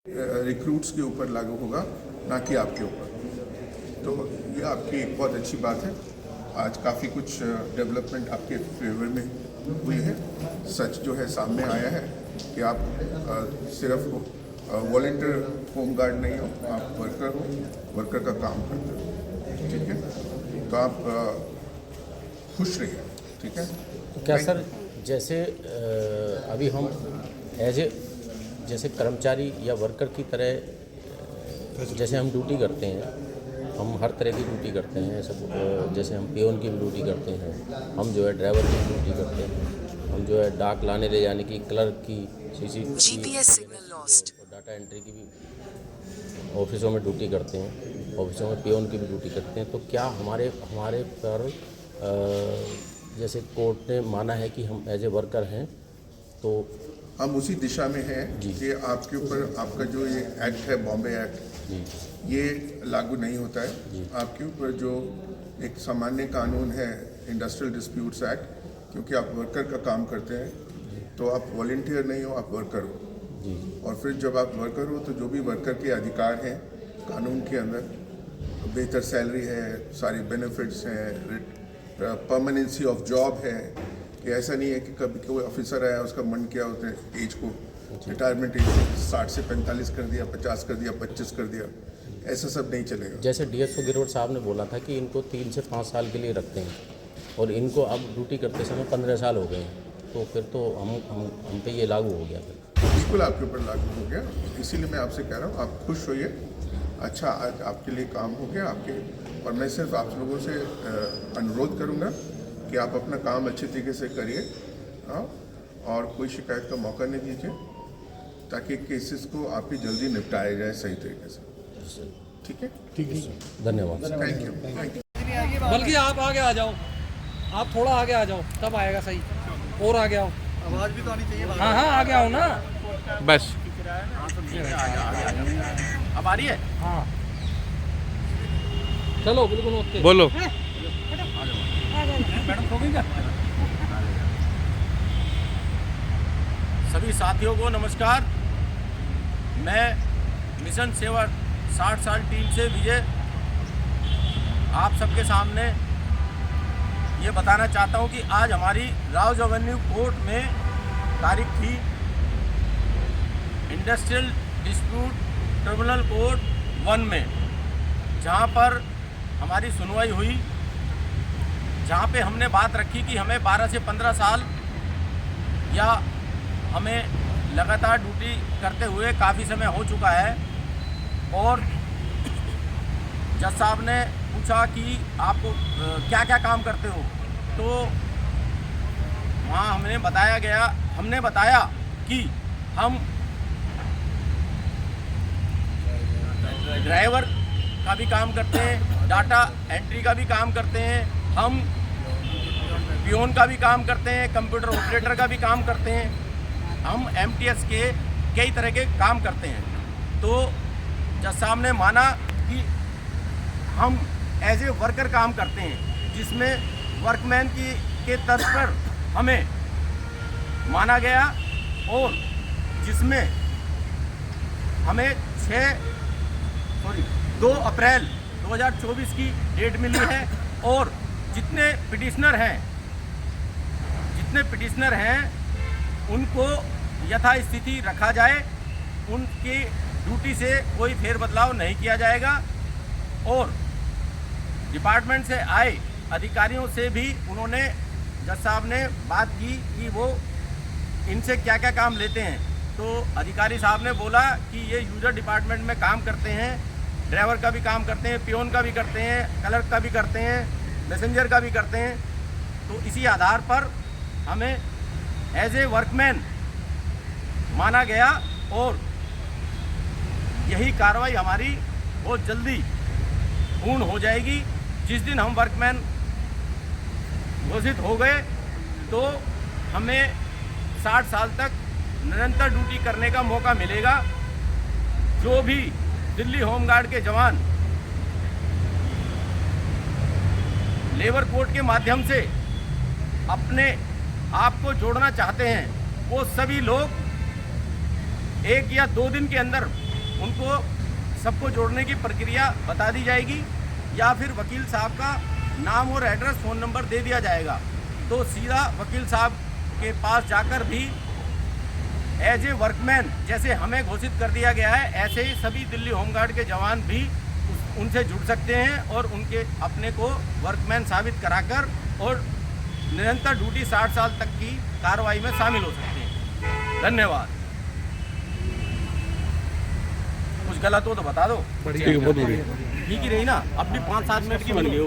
Recruits के ऊपर लागू होगा, ना कि आपके ऊपर। तो ये आपकी एक बहुत अच्छी बात है। आज काफ़ी कुछ डेवलपमेंट आपके फेवर में हुई है। सच जो है सामने आया है कि आप सिर्फ वॉलंटियर होम गार्ड नहीं हो, आप वर्कर हो, वर्कर का काम करते हो, ठीक है। तो आप खुश रहिए, ठीक है। तो क्या सर, जैसे अभी हम एज ए जैसे कर्मचारी या वर्कर की तरह जैसे हम ड्यूटी करते हैं, हम हर तरह की ड्यूटी करते हैं सब, जैसे हम पियोन की भी ड्यूटी करते हैं, हम जो है ड्राइवर की ड्यूटी करते हैं, हम जो है डाक लाने ले जाने की, क्लर्क की, GPS signal lost. और डाटा एंट्री की भी ऑफिसों में ड्यूटी करते हैं, ऑफिसों में पियोन की भी ड्यूटी करते हैं। तो क्या हमारे पर जैसे कोर्ट ने माना है कि हम एज ए वर्कर हैं, तो हम उसी दिशा में हैं कि आपके ऊपर आपका जो ये एक्ट है, बॉम्बे एक्ट, जी ये लागू नहीं होता है। आपके ऊपर जो एक सामान्य कानून है, इंडस्ट्रियल डिस्प्यूट्स एक्ट, क्योंकि आप वर्कर का काम करते हैं तो आप वॉलंटियर नहीं हो, आप वर्कर हो। जी और फिर जब आप वर्कर हो तो जो भी वर्कर के अधिकार हैं कानून के अंदर, बेहतर सैलरी है, सारी बेनिफिट्स हैं, परमानेंसी ऑफ जॉब है, कि ऐसा नहीं है कि कभी कोई ऑफिसर आया उसका मन किया होता है एज को, रिटायरमेंट एज 60 से 45 कर दिया, 50 कर दिया, 25 कर दिया, ऐसा सब नहीं चलेगा। जैसे DSO गिरोड साहब ने बोला था कि इनको 3 से 5 साल के लिए रखते हैं और इनको अब ड्यूटी करते समय 15 साल हो गए हैं, तो फिर तो हम पे ये लागू हो गया। फिर बिल्कुल आपके ऊपर लागू हो गया, इसीलिए मैं आपसे कह रहा हूँ आप खुश होइए। अच्छा, आज आपके लिए काम हो गया आपके, और मैं सिर्फ आप लोगों से अनुरोध करूँगा कि आप अपना काम अच्छे तरीके से करिए, और कोई शिकायत का मौका नहीं दीजिए, ताकि केसेस को आप ही जल्दी निपटाया जाए सही तरीके से, ठीक है। ठीक है, धन्यवाद। Thank you. बल्कि आप आगे आ जाओ, आप थोड़ा आगे आ जाओ, तब आएगा सही। और आगे आओ, आवाज भी तो आनी चाहिए। हाँ हाँ आगे आओ ना, बस अब आ रही है। हाँ चलो बिल्कुल ओके। बोलो। मैडम हो गई क्या? सभी साथियों को नमस्कार। मैं मिशन सेवा 60 साल टीम से विजय आप सबके सामने ये बताना चाहता हूँ कि आज हमारी राउज एवेन्यू कोर्ट में तारीख थी इंडस्ट्रियल डिस्प्यूट ट्रिब्यूनल कोर्ट 1 में, जहाँ पर हमारी सुनवाई हुई, जहाँ पे हमने बात रखी कि हमें 12 से 15 साल या हमें लगातार ड्यूटी करते हुए काफ़ी समय हो चुका है। और जज साहब ने पूछा कि आप क्या क्या काम करते हो, तो वहाँ हमने बताया कि हम ड्राइवर का भी काम करते हैं, डाटा एंट्री का भी काम करते हैं, हम पियोन का भी काम करते हैं, कंप्यूटर ऑपरेटर का भी काम करते हैं, हम MTS के कई तरह के काम करते हैं। तो जज साहब ने माना कि हम एज ए वर्कर काम करते हैं, जिसमें वर्कमैन के तर्ज पर हमें माना गया, और जिसमें हमें 2 अप्रैल 2024 की डेट मिली है। और जितने पिटिशनर हैं उनको यथास्थिति रखा जाए, उनकी ड्यूटी से कोई फेरबदलाव नहीं किया जाएगा। और डिपार्टमेंट से आए अधिकारियों से भी उन्होंने, जज साहब ने बात की कि वो इनसे क्या क्या काम लेते हैं। तो अधिकारी साहब ने बोला कि ये यूजर डिपार्टमेंट में काम करते हैं, ड्राइवर का भी काम करते हैं, पियोन का भी करते हैं, क्लर्क का भी करते हैं, मैसेंजर का भी करते हैं। तो इसी आधार पर हमें एज ए वर्कमैन माना गया, और यही कार्रवाई हमारी बहुत जल्दी पूर्ण हो जाएगी। जिस दिन हम वर्कमैन घोषित हो गए तो हमें 60 साल तक निरंतर ड्यूटी करने का मौका मिलेगा। जो भी दिल्ली होमगार्ड के जवान लेबर कोर्ट के माध्यम से अपने आप को जोड़ना चाहते हैं, वो सभी लोग 1 या 2 दिन के अंदर उनको सबको जोड़ने की प्रक्रिया बता दी जाएगी या फिर वकील साहब का नाम और एड्रेस फ़ोन नंबर दे दिया जाएगा। तो सीधा वकील साहब के पास जाकर भी एज ए वर्कमैन जैसे हमें घोषित कर दिया गया है, ऐसे ही सभी दिल्ली होमगार्ड के जवान भी उनसे जुड़ सकते हैं और उनके अपने को वर्कमैन साबित कराकर और निरंतर ड्यूटी 60 साल तक की कार्रवाई में शामिल हो सकते हैं। धन्यवाद। कुछ गलत हो तो बता दो। ठीक है, बहुत बढ़िया। ठीक ही रही ना, अब भी 5-7 मिनट की बन गई हो।